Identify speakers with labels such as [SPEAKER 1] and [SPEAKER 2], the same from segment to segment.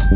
[SPEAKER 1] Hey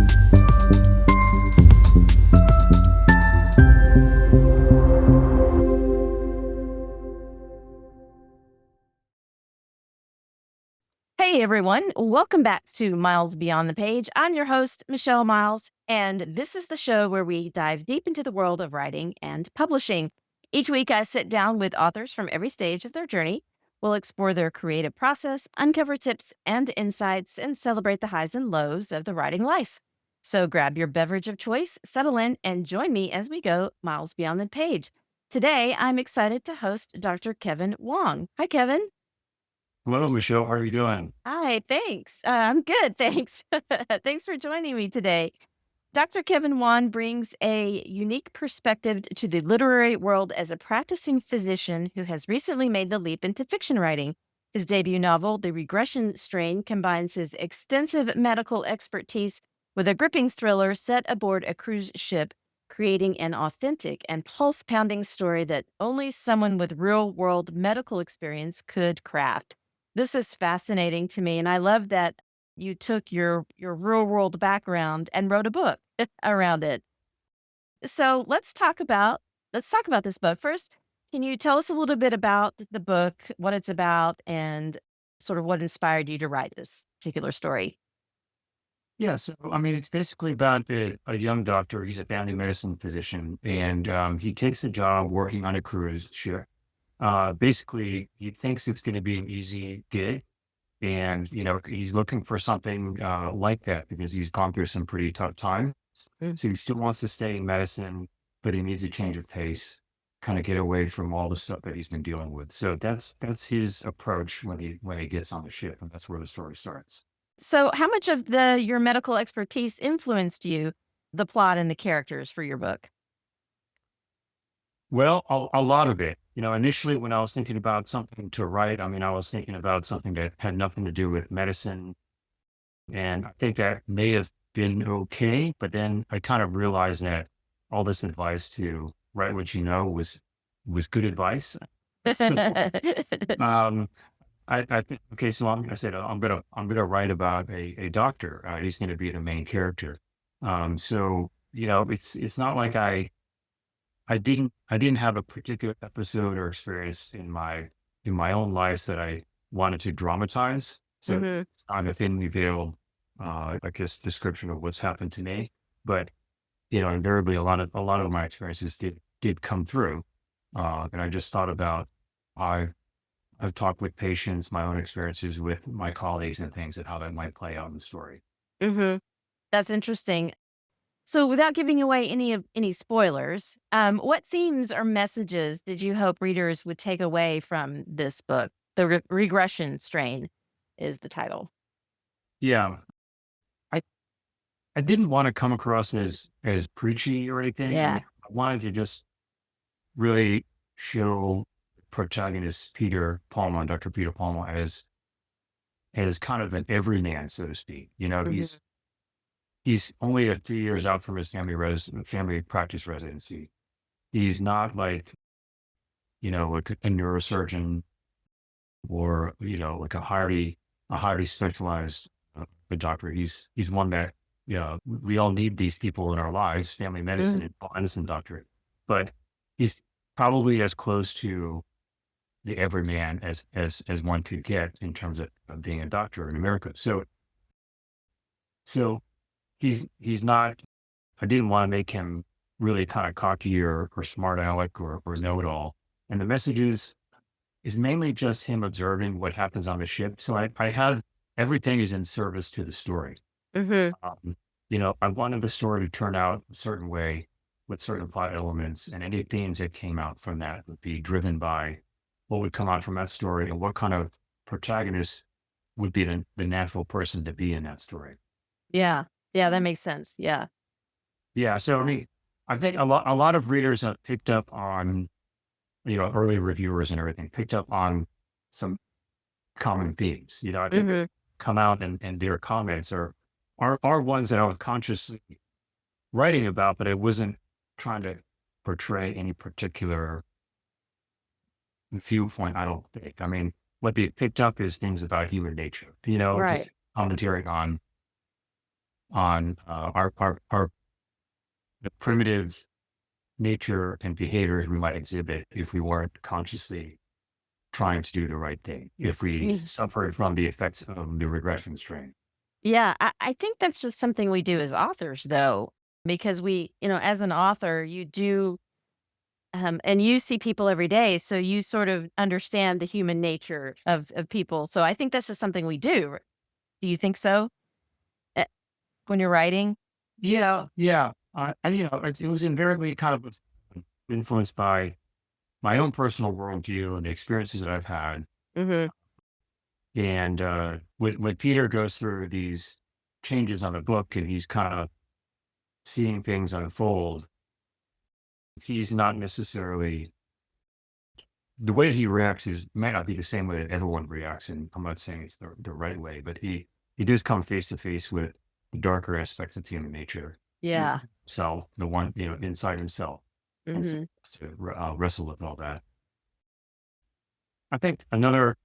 [SPEAKER 1] everyone, welcome back to Miles Beyond the Page. I'm your host, Michelle Miles, and this is the show where we dive deep into the world of writing and publishing. Each week, I sit down with authors from every stage of their journey. We'll explore their creative process, uncover tips and insights, and celebrate the highs and lows of the writing life. So grab your beverage of choice, settle in, and join me as we go miles beyond the page. Today, I'm excited to host Dr. Kevin Hwang. Hi, Kevin.
[SPEAKER 2] Hello, Michelle. How are you doing?
[SPEAKER 1] Hi, thanks. I'm good, thanks. Thanks for joining me today. Dr. Kevin Wan brings a unique perspective to the literary world as a practicing physician who has recently made the leap into fiction writing. His debut novel, The Regression Strain, combines his extensive medical expertise with a gripping thriller set aboard a cruise ship, creating an authentic and pulse pounding story that only someone with real world medical experience could craft. This is fascinating to me, and I love that you took your real world background and wrote a book around it. So let's talk about this book. First, can you tell us a little bit about the book, what it's about, and sort of what inspired you to write this particular story?
[SPEAKER 2] Yeah, so it's basically about a young doctor. He's a family medicine physician, and he takes a job working on a cruise ship. Basically, he thinks it's going to be an easy gig, and he's looking for something like that because he's gone through some pretty tough times.
[SPEAKER 1] Mm.
[SPEAKER 2] So he still wants to stay in medicine, but he needs a change of pace, kind of get away from all the stuff that he's been dealing with. So that's his approach when he gets on the ship, and that's where the story starts.
[SPEAKER 1] So, how much of the your medical expertise influenced you, the plot and the characters for your book?
[SPEAKER 2] Well, a lot of it. Initially when I was thinking about something to write, I was thinking about something that had nothing to do with medicine. And I think that may have been okay. But then I kind of realized that all this advice to write what you know was good advice. So um, I think okay, so I said I'm gonna write about a doctor. He's gonna be the main character. So it's not like I didn't have a particular episode or experience in my own life that I wanted to dramatize. So
[SPEAKER 1] Mhm.
[SPEAKER 2] it's not a thinly veiled, I guess, description of what's happened to me. But invariably, a lot of my experiences did come through, and I just thought about I I've talked with patients, my own experiences with my colleagues and things, and how that might play out in the story.
[SPEAKER 1] Mhm. That's interesting. So, without giving away any spoilers, what themes or messages did you hope readers would take away from this book? The Regression Strain is the title.
[SPEAKER 2] Yeah, I I didn't want to come across as preachy or anything.
[SPEAKER 1] Yeah.
[SPEAKER 2] I wanted to just really show protagonist Peter Palma, Dr. Peter Palma, as kind of an everyman, so to speak.
[SPEAKER 1] Mhm.
[SPEAKER 2] He's only a few years out from his family practice residency. He's not like like a neurosurgeon or like a highly specialized a doctor. He's one that we all need these people in our lives, family medicine
[SPEAKER 1] Mhm.
[SPEAKER 2] and medicine doctor, but he's probably as close to the everyman as one could get in terms of being a doctor in America. So he's not. I didn't want to make him really kind of cocky or smart aleck or know it all. And the messages is mainly just him observing what happens on the ship. So I have everything is in service to the story.
[SPEAKER 1] Mhm.
[SPEAKER 2] I wanted the story to turn out a certain way with certain plot elements, and any themes that came out from that would be driven by what would come out from that story and what kind of protagonist would be the natural person to be in that story.
[SPEAKER 1] Yeah. Yeah, that makes sense. Yeah.
[SPEAKER 2] Yeah. So I think a lot of readers have picked up on, early reviewers and everything picked up on some common themes. I think that
[SPEAKER 1] Mhm.
[SPEAKER 2] come out and their comments are ones that I was consciously writing about, but I wasn't trying to portray any particular viewpoint, I don't think. What they picked up is things about human nature, just
[SPEAKER 1] Right.
[SPEAKER 2] commentary on on our the primitive nature and behaviors we might exhibit if we weren't consciously trying to do the right thing, if we
[SPEAKER 1] Mm.
[SPEAKER 2] suffered from the effects of the regression strain.
[SPEAKER 1] Yeah, I think that's just something we do as authors, though, because as an author, you do, and you see people every day, so you sort of understand the human nature of people. So I think that's just something we do. Do you think so? Eh, when you're writing?
[SPEAKER 2] Yeah, yeah. And it was invariably kind of influenced by my own personal worldview and the experiences that I've had.
[SPEAKER 1] Mhm.
[SPEAKER 2] And when Peter goes through these changes on the book and he's kind of seeing things unfold, he's not necessarily the way he reacts is might not be the same way that everyone reacts. And I'm not saying it's the right way, but he does come face to face with the darker aspects of human nature.
[SPEAKER 1] Yeah.
[SPEAKER 2] So the one, inside himself, and so
[SPEAKER 1] Mhm.
[SPEAKER 2] to wrestle with all that. I think another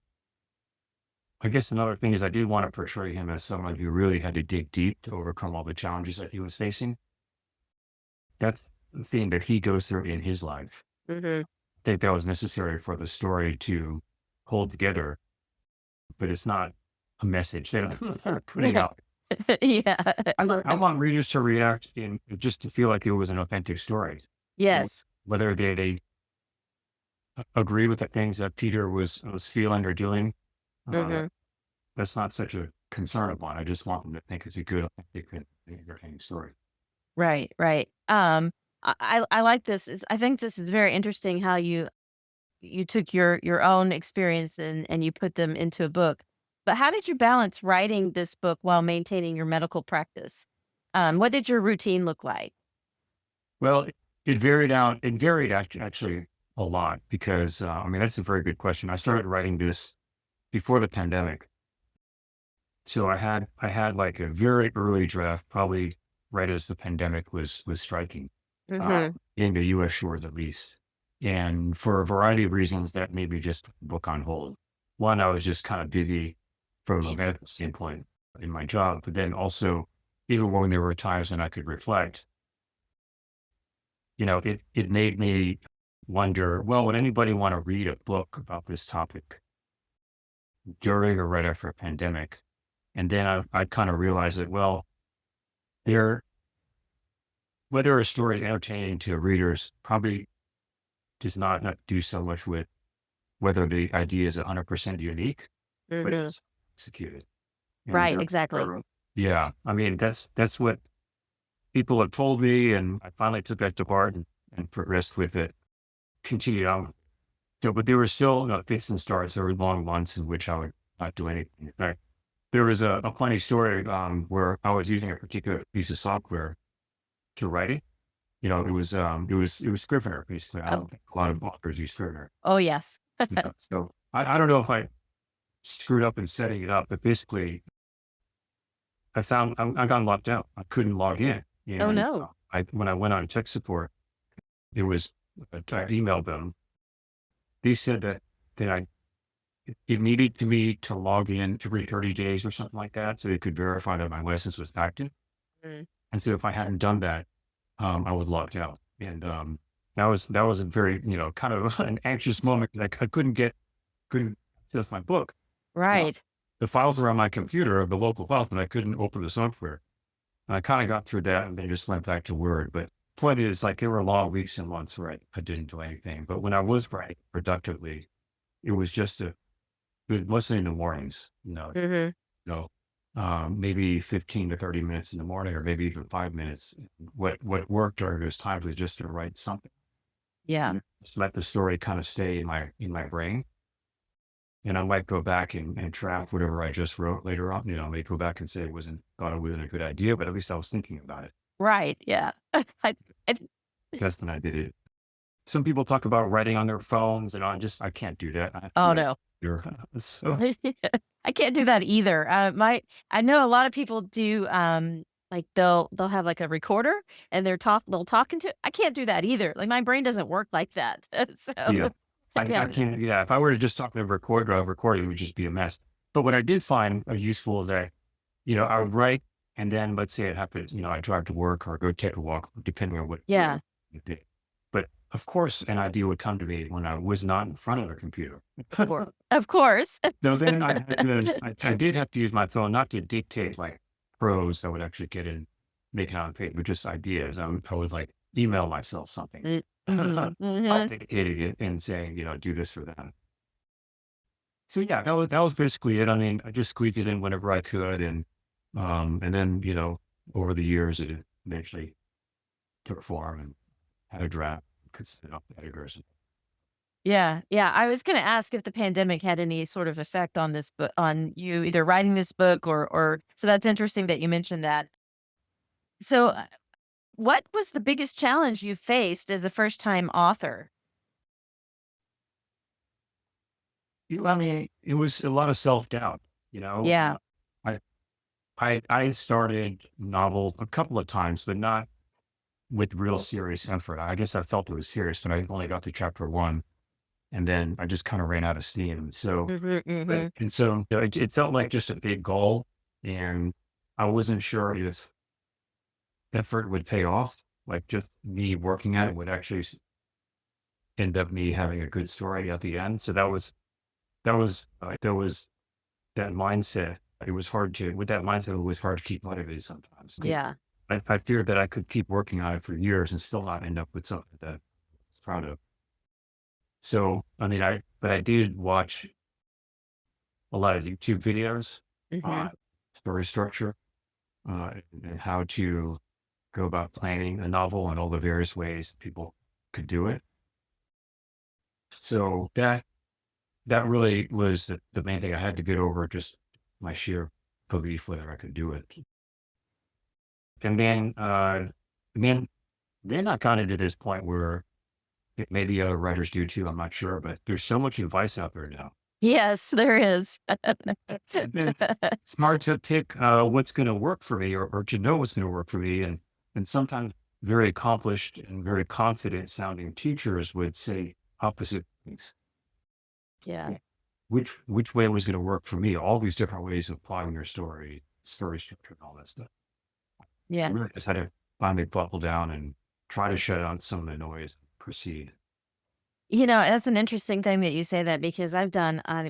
[SPEAKER 2] thing is I do want to portray him as someone who really had to dig deep to overcome all the challenges that he was facing. That's the thing that he goes through in his life.
[SPEAKER 1] Mhm.
[SPEAKER 2] I think that was necessary for the story to hold together, but it's not a message that I'm putting out.
[SPEAKER 1] Yeah.
[SPEAKER 2] I want readers to react in just to feel like it was an authentic story. And
[SPEAKER 1] Yes.
[SPEAKER 2] whether they agree with the things that Peter was feeling or doing, uh,
[SPEAKER 1] Mhm.
[SPEAKER 2] that's not such a concern of mine. I just want them to think it's a good, authentic, and entertaining story.
[SPEAKER 1] Right, right. I like this. I think this is very interesting how you took your own experience and you put them into a book. But how did you balance writing this book while maintaining your medical practice? What did your routine look like?
[SPEAKER 2] Well, it varied out. It varied actually a lot because I mean that's a very good question. I started writing this before the pandemic, so I had like a very early draft, probably right as the pandemic was striking,
[SPEAKER 1] Mhm.
[SPEAKER 2] in the U.S. shores at least. And for a variety of reasons, that made me just book on hold. One, I was just kind of busy from a medical standpoint in my job, but then also, even when there were times when I could reflect, it made me wonder, well, would anybody want to read a book about this topic during or right after a pandemic? And then I kind of realized that, well, there, whether a story is entertaining to readers probably does not do so much with whether the idea is 100% unique, but
[SPEAKER 1] Mhm.
[SPEAKER 2] it's executed. And
[SPEAKER 1] Right, exactly.
[SPEAKER 2] yeah, I mean, that's what people have told me. And I finally took that to heart and progressed with it, continued on. So, but there were still fits and starts. There were long months in which I would not do anything. In fact, there was a funny story where I was using a particular piece of software to write it. It was Scrivener basically. I
[SPEAKER 1] Oh,
[SPEAKER 2] don't think a lot of authors use Scrivener.
[SPEAKER 1] oh yes.
[SPEAKER 2] So I don't know if I screwed up in setting it up, but basically I got locked out. I couldn't log in,
[SPEAKER 1] Oh
[SPEAKER 2] and
[SPEAKER 1] no.
[SPEAKER 2] when I went on tech support, it was I emailed them. They said that it needed to me to log in every 30 days or something like that, so they could verify that my license was active.
[SPEAKER 1] Mm.
[SPEAKER 2] And so if I hadn't done that, I was locked out. And that was a very, kind of an anxious moment. Like I couldn't access my book. Uh,
[SPEAKER 1] Right.
[SPEAKER 2] the files were on my computer, the local files, and I couldn't open the software. And I kind of got through that and then just went back to Word. But point is, like, there were long weeks and months where I didn't do anything. But when I was writing productively, it was just mostly in the mornings,
[SPEAKER 1] Mhm.
[SPEAKER 2] know, maybe 15 to 30 minutes in the morning, or maybe even 5 minutes. What worked during those times was just to write something,
[SPEAKER 1] Yeah.
[SPEAKER 2] just let the story kind of stay in my brain. And I might go back and track whatever I just wrote later on. I may go back and say thought it wasn't a good idea, but at least I was thinking about it.
[SPEAKER 1] Right, yeah. I
[SPEAKER 2] That's when I did it. Some people talk about writing on their phones, and I can't do that. I have to
[SPEAKER 1] oh,
[SPEAKER 2] write
[SPEAKER 1] no.
[SPEAKER 2] here. So
[SPEAKER 1] I can't do that either. I know a lot of people do, like, they'll have, like, a recorder, and they'll talk into I can't do that either. Like, my brain doesn't work like that. So,
[SPEAKER 2] yeah, I
[SPEAKER 1] yeah.
[SPEAKER 2] can't. Yeah, if I were to just talk to a recorder, it would just be a mess. But what I did find useful is that I would write. And then let's say it happens, I drive to work or go take a walk, depending on what
[SPEAKER 1] Yeah.
[SPEAKER 2] you did. But of course, an idea would come to me when I was not in front of a computer.
[SPEAKER 1] Of course.
[SPEAKER 2] So then I did have to use my phone not to dictate like prose that would actually get in, make it on paper, but just ideas. I would like email myself something,
[SPEAKER 1] Mhm, mhm.
[SPEAKER 2] dictating it and saying, do this or that. So yeah, that was basically it. I mean, I just squeaked it in whenever I could, and then over the years it eventually took form and had a draft, could send it off to editors.
[SPEAKER 1] Yeah, yeah, I was gonna ask if the pandemic had any sort of effect on this book on you either writing this book or so that's interesting that you mentioned that. So, what was the biggest challenge you faced as a first-time author?
[SPEAKER 2] I mean, it was a lot of self doubt.
[SPEAKER 1] Yeah.
[SPEAKER 2] I I started novels a couple of times, but not with real serious effort. I guess I felt it was serious, but I only got to chapter one, and then I just kind of ran out of steam. So,
[SPEAKER 1] Mhm, mhm.
[SPEAKER 2] it felt like just a big goal, and I wasn't sure if effort would pay off. Like just me working at it would actually end up me having a good story at the end. So that was that mindset. It was hard to with that mindset. It was hard to keep motivated sometimes because
[SPEAKER 1] Yeah.
[SPEAKER 2] I feared that I could keep working on it for years and still not end up with something that I was proud of. So I mean, I did watch a lot of YouTube videos
[SPEAKER 1] Mhm.
[SPEAKER 2] on story structure, and how to go about planning a novel and all the various ways people could do it. So that really was the main thing I had to get over, just my sheer belief whether I could do it. And then I got into this point where maybe other writers do too. I'm not sure, but there's so much advice out there now.
[SPEAKER 1] Yes, there is.
[SPEAKER 2] It's hard to pick what's going to work for me or to know what's going to work for me. And sometimes very accomplished and very confident sounding teachers would say opposite things.
[SPEAKER 1] Yeah.
[SPEAKER 2] Yeah. Which way was going to work for me? All these different ways of applying your story structure, and all that stuff. I
[SPEAKER 1] Yeah.
[SPEAKER 2] really just had to finally buckle down and try to shut out some of the noise, and proceed.
[SPEAKER 1] That's an interesting thing that you say that because I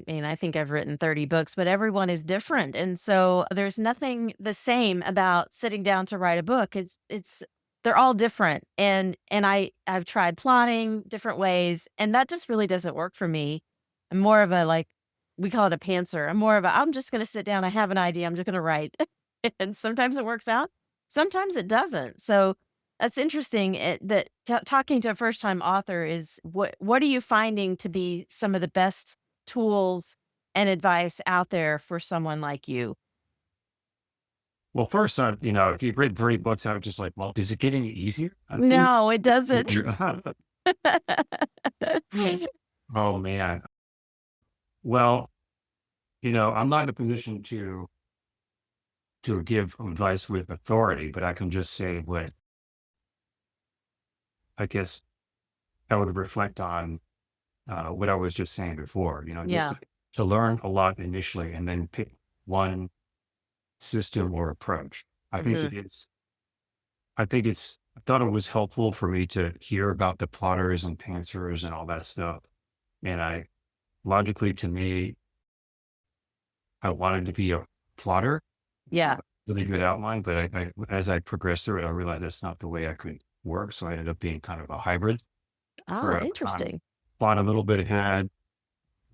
[SPEAKER 1] mean, I think I've written 30 books, but everyone is different. And so there's nothing the same about sitting down to write a book. They're all different. And I've tried plotting different ways and that just really doesn't work for me. I'm more of a like, we call it a pantser. I'm just going to sit down. I have an idea. I'm just going to write. And sometimes it works out. Sometimes it doesn't. So that's interesting, that talking to a first-time author is what are you finding to be some of the best tools and advice out there for someone like you?
[SPEAKER 2] Well, first, if you've read 30 books, I was just like, well, does it get any easier? Please.
[SPEAKER 1] No, it doesn't.
[SPEAKER 2] Oh man. Well, I'm not in a position to give advice with authority, but I can just say what I guess I would reflect on what I was just saying before. Just
[SPEAKER 1] Yeah.
[SPEAKER 2] to learn a lot initially, and then pick one system or approach. I think
[SPEAKER 1] Mhm.
[SPEAKER 2] it is. I thought it was helpful for me to hear about the plotters and pantsers and all that stuff. And logically to me, I wanted to be a plotter,
[SPEAKER 1] Yeah.
[SPEAKER 2] really good outline, but as I progressed through it, I realized that's not the way I could work. So I ended up being kind of a hybrid
[SPEAKER 1] Ah,
[SPEAKER 2] where I
[SPEAKER 1] interesting.
[SPEAKER 2] plot a little bit ahead,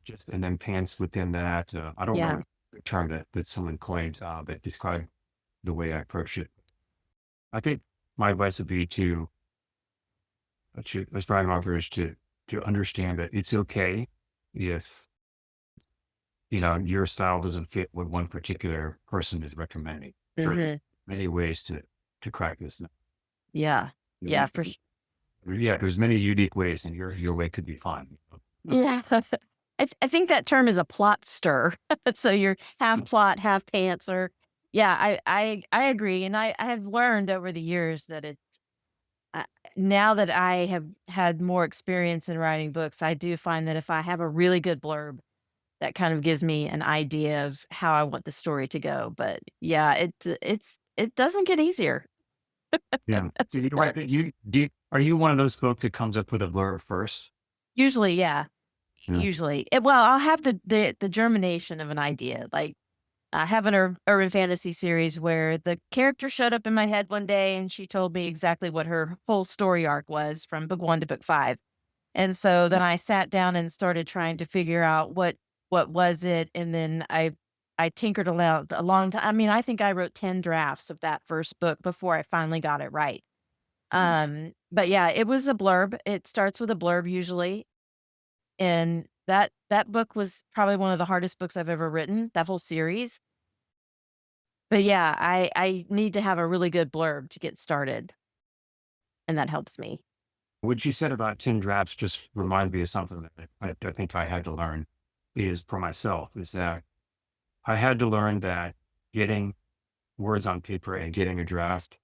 [SPEAKER 2] just and then pants within that. I don't
[SPEAKER 1] Yeah.
[SPEAKER 2] remember the term that someone coined that described the way I approach it. I think my advice would be to aspiring authors to understand that it's okay if your style doesn't fit what one particular person is recommending. There are
[SPEAKER 1] Mhm.
[SPEAKER 2] many ways to crack this.
[SPEAKER 1] Yeah. Yeah, for sure.
[SPEAKER 2] Yeah, there's many unique ways, and your way could be fine.
[SPEAKER 1] Yeah. I think that term is a plot stir. So you're half plot, half pantser. Yeah, I agree, and I have learned over the years that I now that I have had more experience in writing books, I do find that if I have a really good blurb, that kind of gives me an idea of how I want the story to go. But yeah, it doesn't get easier.
[SPEAKER 2] Yeah. So you right, are you one of those folks that comes up with a blurb first?
[SPEAKER 1] Usually, yeah.
[SPEAKER 2] Yeah.
[SPEAKER 1] Usually. Well, I'll have the germination of an idea. Like, I have an urban fantasy series where the character showed up in my head one day and she told me exactly what her whole story arc was from book 1 to book 5. And so then I sat down and started trying to figure out what was it, and then I tinkered aloud a long time. I mean, I think I wrote 10 drafts of that first book before I finally got it right. But yeah, it was a blurb. It starts with a blurb usually, and that book was probably one of the hardest books I've ever written, that whole series. But yeah, I need to have a really good blurb to get started, and that helps me.
[SPEAKER 2] What you said about 10 drafts just reminded me of something that I think I had to learn is for myself, is that I had to learn that getting words on paper and getting a draft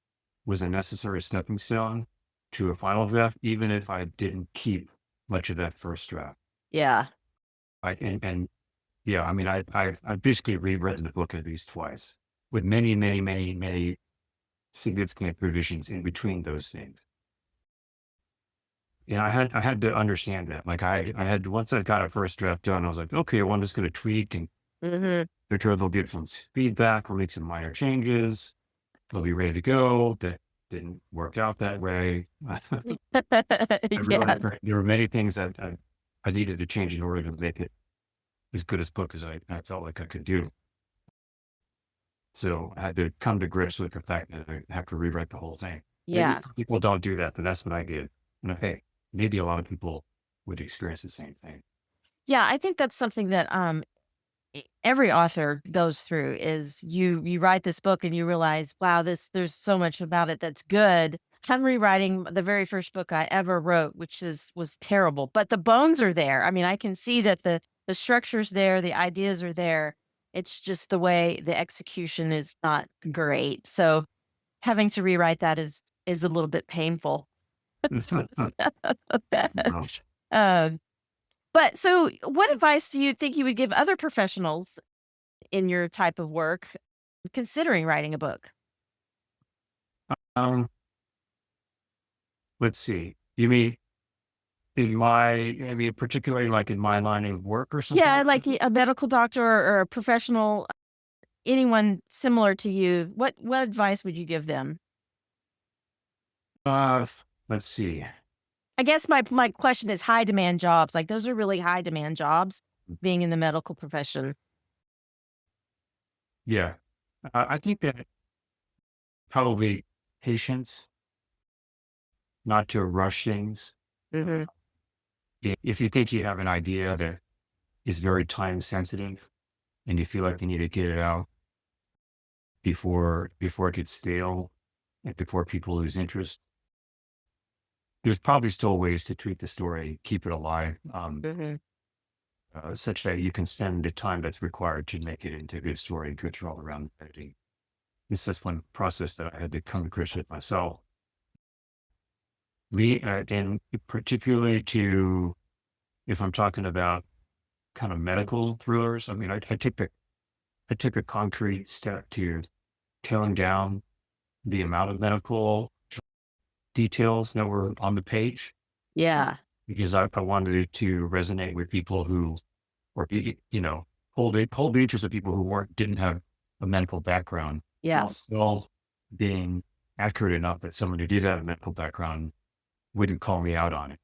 [SPEAKER 2] was a necessary stepping stone to a final draft, even if I didn't keep much of that first draft.
[SPEAKER 1] Yeah.
[SPEAKER 2] And yeah, I mean, I basically rewritten the book at least twice with many, many, many, many significant revisions in between those things. Yeah, I had to understand that. Like I had once I got a first draft done, I was like, okay, well, I'm just going to tweak and
[SPEAKER 1] Mhm.
[SPEAKER 2] make sure they'll get some feedback. We'll make some minor changes. They'll be ready to go. That didn't work out that way. I
[SPEAKER 1] Yeah.
[SPEAKER 2] realized there were many things that I needed to change in order to make it as good as book as I felt like I could do. So I had to come to grips with the fact that I have to rewrite the whole thing. Maybe
[SPEAKER 1] Yeah.
[SPEAKER 2] people don't do that, but that's what I did. And hey, maybe a lot of people would experience the same thing.
[SPEAKER 1] Yeah, I think that's something that, every author goes through is you write this book and you realize, wow, there's so much about it that's good. I'm rewriting the very first book I ever wrote, which was terrible, but the bones are there. I mean, I can see that the structure's there, the ideas are there. It's just the way the execution is not great. So having to rewrite that is a little bit painful.
[SPEAKER 2] Wow.
[SPEAKER 1] um, but so what advice do you think you would give other professionals in your type of work considering writing a book?
[SPEAKER 2] Um, let's see. You mean I mean, particularly like in my line of work or something
[SPEAKER 1] Yeah,
[SPEAKER 2] like
[SPEAKER 1] like
[SPEAKER 2] that?
[SPEAKER 1] a medical doctor or a professional, anyone similar to you. What advice would you give them?
[SPEAKER 2] Let's see.
[SPEAKER 1] I guess my question is high demand jobs. Like those are really high demand jobs being in the medical profession.
[SPEAKER 2] Yeah. I think that probably patience, not to rush things.
[SPEAKER 1] Mhm.
[SPEAKER 2] If you think you have an idea that is very time sensitive and you feel like you need to get it out before it gets stale and before people lose interest, there's probably still ways to treat the story, keep it alive,
[SPEAKER 1] Mhm.
[SPEAKER 2] such that you can spend the time that's required to make it into a good story and control around editing. This is one process that I had to come to grips with myself. And particularly to if I'm talking about kind of medical thrillers, I mean, I took a concrete step to tone down the amount of medical details that were on the page
[SPEAKER 1] Yeah.
[SPEAKER 2] because I wanted it to resonate with people who were, you know, whole ages of people who didn't have a medical background, while
[SPEAKER 1] Yes.
[SPEAKER 2] still being accurate enough that someone who did have a medical background wouldn't call me out on it.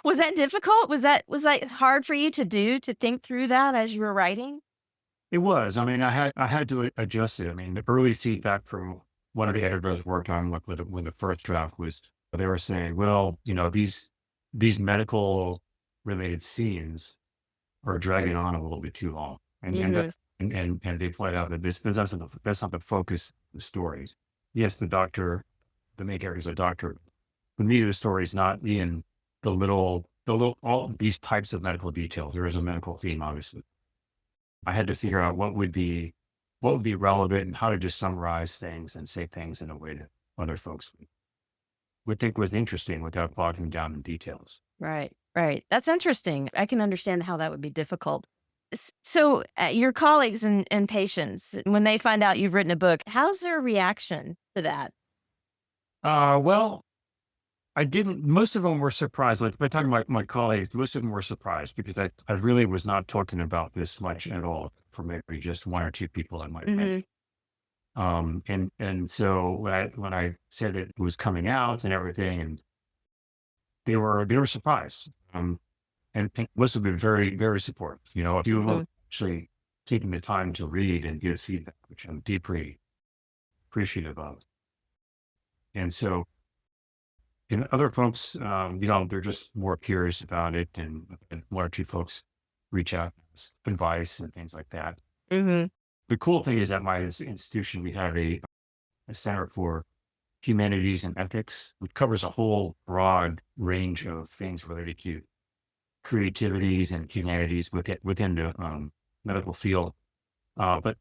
[SPEAKER 1] Was that difficult? Was that hard for you to do, to think through that as you were writing?
[SPEAKER 2] It was. I mean, I had to adjust it. I mean, the early feedback from one of the editors worked on like when the first draft was, they were saying, well, you know, these medical related scenes are dragging on a little bit too long,
[SPEAKER 1] Mhm.
[SPEAKER 2] and they pointed out that that's not the focus of the story. Yes, the main character is a doctor. The meat of the story is not in the little all these types of medical details. There is a medical theme, obviously. I had to figure out what would be relevant and how to just summarize things and say things in a way that other folks would think was interesting without bogging down in details.
[SPEAKER 1] Right, right. That's interesting. I can understand how that would be difficult. So, your colleagues and patients, when they find out you've written a book, how's their reaction to that?
[SPEAKER 2] Well, I didn't most of them were surprised, like, by the time my colleagues, most of them were surprised because I really was not talking about this much at all for maybe just 1 or 2 people I might have
[SPEAKER 1] Mhm.
[SPEAKER 2] mentioned. And so when I said it was coming out and everything, and they were surprised, and most have been very, very supportive. A few of them
[SPEAKER 1] Mhm.
[SPEAKER 2] actually taking the time to read and give feedback, which I'm deeply appreciative of. And so, and other folks, they're just more curious about it, and 1 or 2 folks reach out with advice and things like that.
[SPEAKER 1] Mhm.
[SPEAKER 2] The cool thing is at my institution, we have a center for humanities and ethics, which covers a whole broad range of things related to creativities and humanities within the medical field. But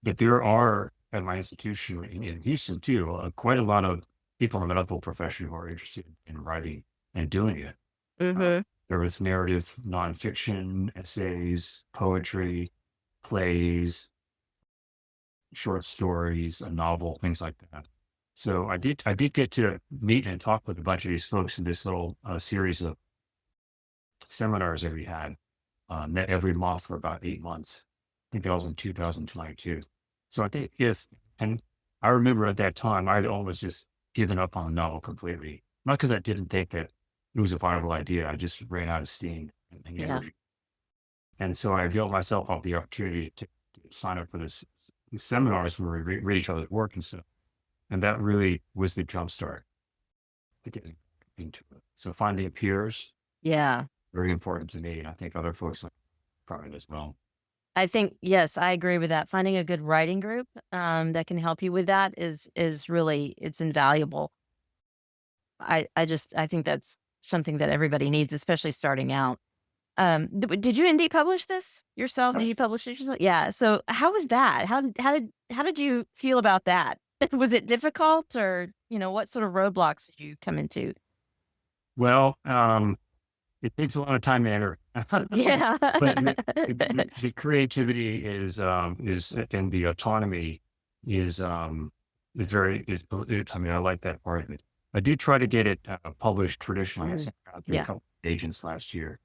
[SPEAKER 2] there are at my institution in Houston too, quite a lot of people in the medical profession who are interested in writing and doing it. Uh,
[SPEAKER 1] Mhm.
[SPEAKER 2] there was narrative nonfiction, essays, poetry, plays, short stories, a novel, things like that. So I did get to meet and talk with a bunch of these folks in this little series of seminars that we had, met every month for about 8 months. I think that was in 2022. So I think if, and I remember at that time, I'd almost just given up on the novel completely. Not because I didn't think that it was a viable idea. I just ran out of steam and
[SPEAKER 1] Yeah.
[SPEAKER 2] energy. And so I availed myself of the opportunity to sign up for these seminars where we read each other's work and stuff. And that really was the jumpstart to getting into it. So finding peers,
[SPEAKER 1] Yeah.
[SPEAKER 2] very important to me. And I think other folks might find it as well.
[SPEAKER 1] I think yes, I agree with that. Finding a good writing group, that can help you with that is really it's invaluable. I think that's something that everybody needs, especially starting out. Did you indie publish this yourself? Did you
[SPEAKER 2] Yes.
[SPEAKER 1] publish it yourself? Yeah. So how was that? How did you feel about that? Was it difficult, or what sort of roadblocks did you come into?
[SPEAKER 2] Well, it takes a lot of time and effort.
[SPEAKER 1] Yeah.
[SPEAKER 2] But the creativity and the autonomy is, I mean, I like that part of it. I do try to get it published traditionally. I
[SPEAKER 1] Mhm.
[SPEAKER 2] sent it out through a
[SPEAKER 1] Yeah.
[SPEAKER 2] couple agents last year,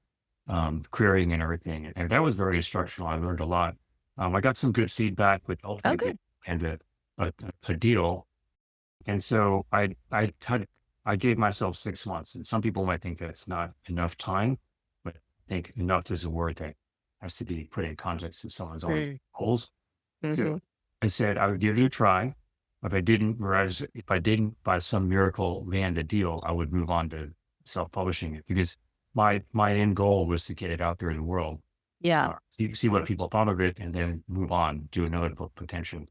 [SPEAKER 2] querying and everything, and that was very instructional. I learned a lot. I got some good feedback, which
[SPEAKER 1] Oh,
[SPEAKER 2] ultimately
[SPEAKER 1] good.
[SPEAKER 2] ended a, a deal. And so I gave myself 6 months, and some people might think that's not enough time, but I think enough is a word that has to be put in context of someone's own
[SPEAKER 1] Mm.
[SPEAKER 2] goals. So
[SPEAKER 1] Mhm.
[SPEAKER 2] I said I would give it a try. If I didn't by some miracle land a deal, I would move on to self-publishing it, because my end goal was to get it out there in the world,
[SPEAKER 1] Yeah.
[SPEAKER 2] see what people thought of it, and then move on, do another book potential.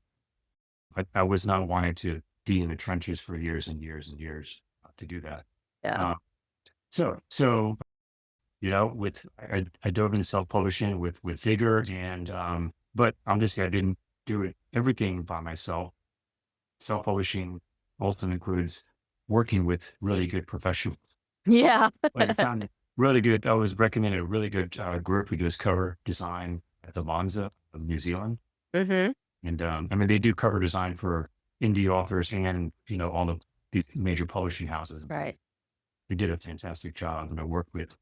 [SPEAKER 2] I was not wanting to be in the trenches for years and years and years to do that.
[SPEAKER 1] Yeah.
[SPEAKER 2] Uh, so with I dove into self-publishing with vigor, and but I didn't do it everything by myself. Self-publishing also includes working with really good professionals.
[SPEAKER 1] Yeah.
[SPEAKER 2] Like I found it really good. I was recommended a really good group who does cover design at the Monza of New Zealand.
[SPEAKER 1] Mhm.
[SPEAKER 2] And I mean, they do cover design for indie authors and all of these major publishing houses.
[SPEAKER 1] Right.
[SPEAKER 2] They did a fantastic job, and I worked with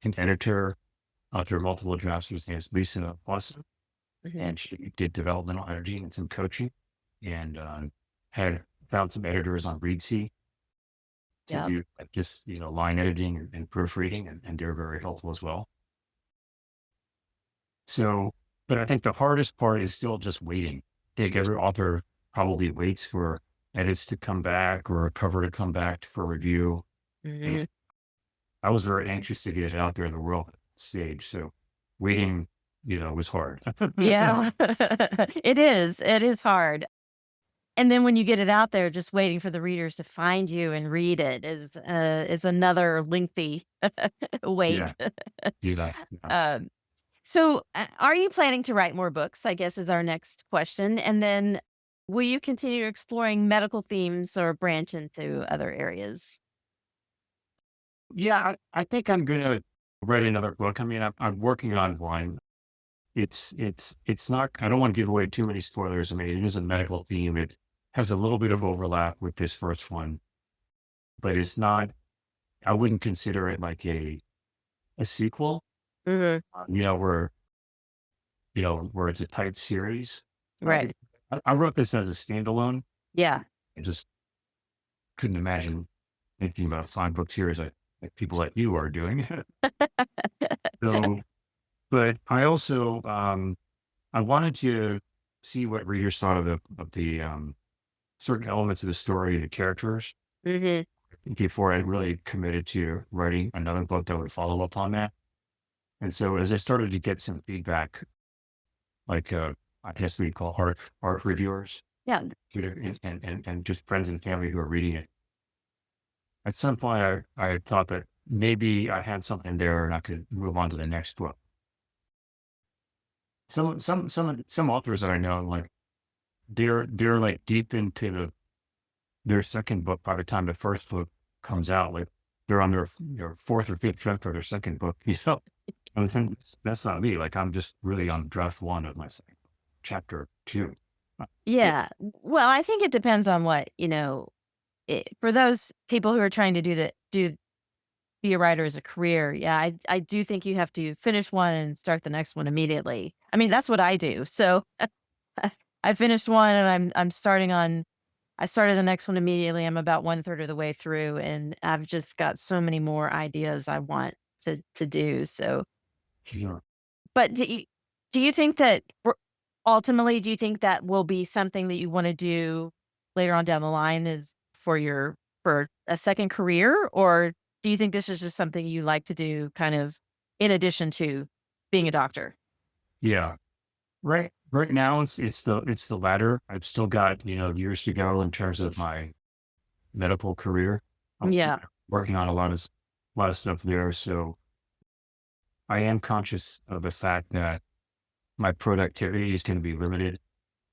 [SPEAKER 2] an editor through multiple drafts. Her name is Lisa Lawson,
[SPEAKER 1] Mhm.
[SPEAKER 2] and she did developmental editing and some coaching, and had found some editors on Reedsy to
[SPEAKER 1] Yep.
[SPEAKER 2] do like just line editing and proofreading, and they're very helpful as well. So, but I think the hardest part is still just waiting. I think every author probably waits for edits to come back or a cover to come back for review. And
[SPEAKER 1] Mhm.
[SPEAKER 2] I was very anxious to get it out there in the world at that stage. So waiting, was hard.
[SPEAKER 1] Yeah. It is. It is hard. And then when you get it out there, just waiting for the readers to find you and read it is another lengthy
[SPEAKER 2] Yeah.
[SPEAKER 1] wait.
[SPEAKER 2] Yeah. Yeah.
[SPEAKER 1] Um, so, are you planning to write more books? I guess is our next question. And then, will you continue exploring medical themes or branch into other areas?
[SPEAKER 2] Yeah. I think I'm going to write another book. I mean, I'm working on one. it's not, I don't want to give away too many spoilers. I mean, it is a medical theme. It has a little bit of overlap with this first one, but it's not, I wouldn't consider it like a sequel,
[SPEAKER 1] Hmm.
[SPEAKER 2] where, where it's a type series. I,
[SPEAKER 1] Right.
[SPEAKER 2] I wrote this as a standalone.
[SPEAKER 1] Yeah.
[SPEAKER 2] I just couldn't imagine thinking about a 5 book series like people like you are doing. So, but I also, I wanted to see what readers thought of the certain elements of the story, the characters,
[SPEAKER 1] Hmm.
[SPEAKER 2] before I really committed to writing another book that would follow up on that. And so as I started to get some feedback, like I guess we'd call art reviewers,
[SPEAKER 1] Yeah.
[SPEAKER 2] and just friends and family who are reading it. At some point, I thought that maybe I had something there and I could move on to the next book. Some authors that I know, like they're like deep into their second book by the time the first book comes out. Like they're on their fourth or fifth draft of their second book. And then that's not me. Like I'm just really on draft one of my second, chapter two. Uh, it-
[SPEAKER 1] Yeah. Well, I think it depends on what, for those people who are trying to be a writer as a career. Yeah, I do think you have to finish one and start the next one immediately. I mean, that's what I do. So I finished one and I'm starting on I started the next one immediately. I'm about one third of the way through and I've just got so many more ideas I want to do. So
[SPEAKER 2] yeah.
[SPEAKER 1] but do you think that ultimately, do you think that will be something that you wanna do later on down the line is for a second career? Or do you think this is just something you like to do kind of in addition to being a doctor?
[SPEAKER 2] Yeah. Right now, it's the latter. I've still got, years to go in terms of my medical career. I'm still
[SPEAKER 1] Yeah.
[SPEAKER 2] working on a lot of stuff there. So I am conscious of the fact that my productivity is going to be limited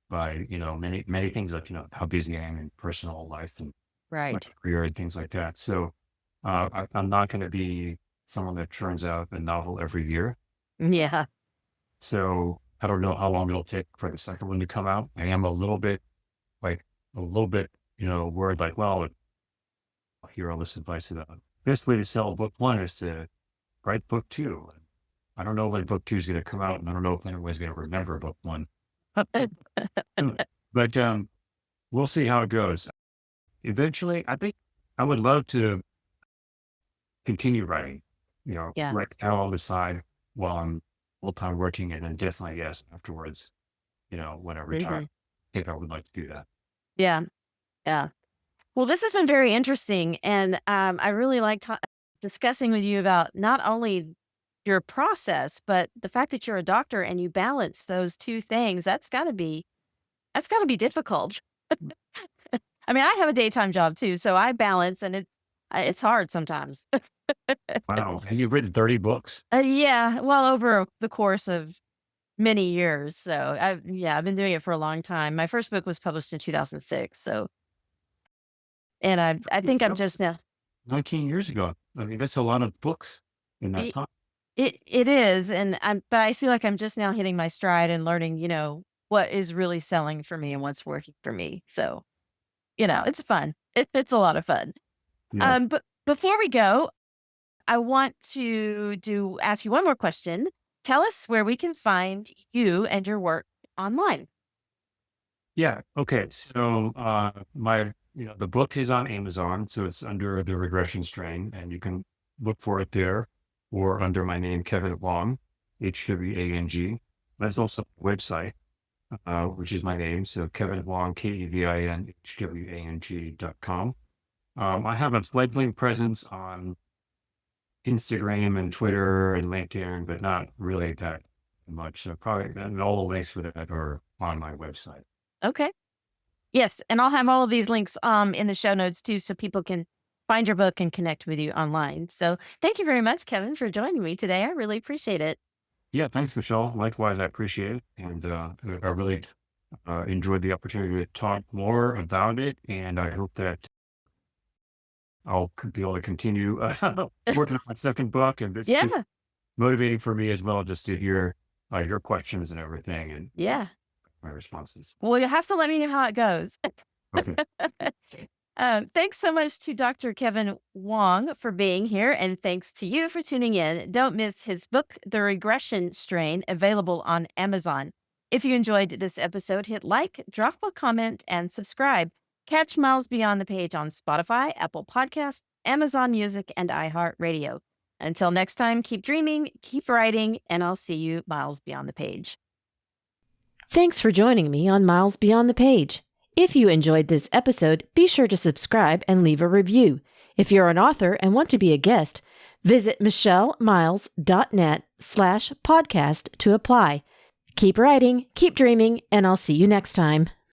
[SPEAKER 2] by, many things like, how busy I am in personal life and my
[SPEAKER 1] Right.
[SPEAKER 2] career and things like that. So I'm not going to be someone that turns out a novel every year.
[SPEAKER 1] Yeah.
[SPEAKER 2] So I don't know how long it'll take for the second one to come out. I am like a little bit, worried like, well, I'll hear all this advice about best way to sell book one is to write book two. I don't know when book two is going to come out, and I don't know if anyone's going to remember book one. But we'll see how it goes. Eventually, I think I would love to continue writing.
[SPEAKER 1] Yeah.
[SPEAKER 2] Right now on the side while I'm full time working, and then definitely yes afterwards. When I retire,
[SPEAKER 1] Mhm.
[SPEAKER 2] I think I would like to do that.
[SPEAKER 1] Yeah. Yeah. Well, this has been very interesting, and I really like discussing with you about not only your process, but the fact that you're a doctor and you balance those two things. That's got to be difficult. I mean, I have a daytime job too, so I balance, and it's hard sometimes.
[SPEAKER 2] Wow, and you've written 30 books.
[SPEAKER 1] Yeah, well, over the course of many years. So I've been doing it for a long time. My first book was published in 2006. So, and I think I'm
[SPEAKER 2] That
[SPEAKER 1] just
[SPEAKER 2] was
[SPEAKER 1] now.
[SPEAKER 2] 19 years ago. I mean, that's a lot of books in that time.
[SPEAKER 1] It is, and but I feel like I'm just now hitting my stride and learning, what is really selling for me and what's working for me. So, it's fun. It's a lot of fun.
[SPEAKER 2] Yeah.
[SPEAKER 1] But before we go, I want to do ask you one more question. Tell us where we can find you and your work online.
[SPEAKER 2] Yeah. Okay. So the book is on Amazon, so it's under the Regression Strain, and you can look for it there, or under my name, Kevin Hwang, Hwang. There's also a website, which is my name, so Kevin Hwang, KevinHwang.com. I have a fledgling presence on Instagram and Twitter and LinkedIn, but not really that much. So probably, and all the links for that are on my website.
[SPEAKER 1] Okay. Yes, and I'll have all of these links in the show notes too, so people can find your book and connect with you online. So thank you very much, Kevin, for joining me today. I really appreciate it.
[SPEAKER 2] Yeah, thanks, Michelle. Likewise, I appreciate it. And I really enjoyed the opportunity to talk more about it. And I hope that I'll be able to continue working on my second book. And it's
[SPEAKER 1] Yeah.
[SPEAKER 2] motivating for me as well just to hear your questions and everything and
[SPEAKER 1] Yeah.
[SPEAKER 2] my responses.
[SPEAKER 1] Well, you'll have to let me know how it goes.
[SPEAKER 2] Okay.
[SPEAKER 1] Thanks so much to Dr. Kevin Wong for being here, and thanks to you for tuning in. Don't miss his book, The Regression Strain, available on Amazon. If you enjoyed this episode, hit like, drop a comment, and subscribe. Catch Miles Beyond the Page on Spotify, Apple Podcasts, Amazon Music, and iHeartRadio. Until next time, keep dreaming, keep writing, and I'll see you miles beyond the page. Thanks for joining me on Miles Beyond the Page. If you enjoyed this episode, be sure to subscribe and leave a review. If you're an author and want to be a guest, visit michellemiles.net/podcast to apply. Keep writing, keep dreaming, and I'll see you next time.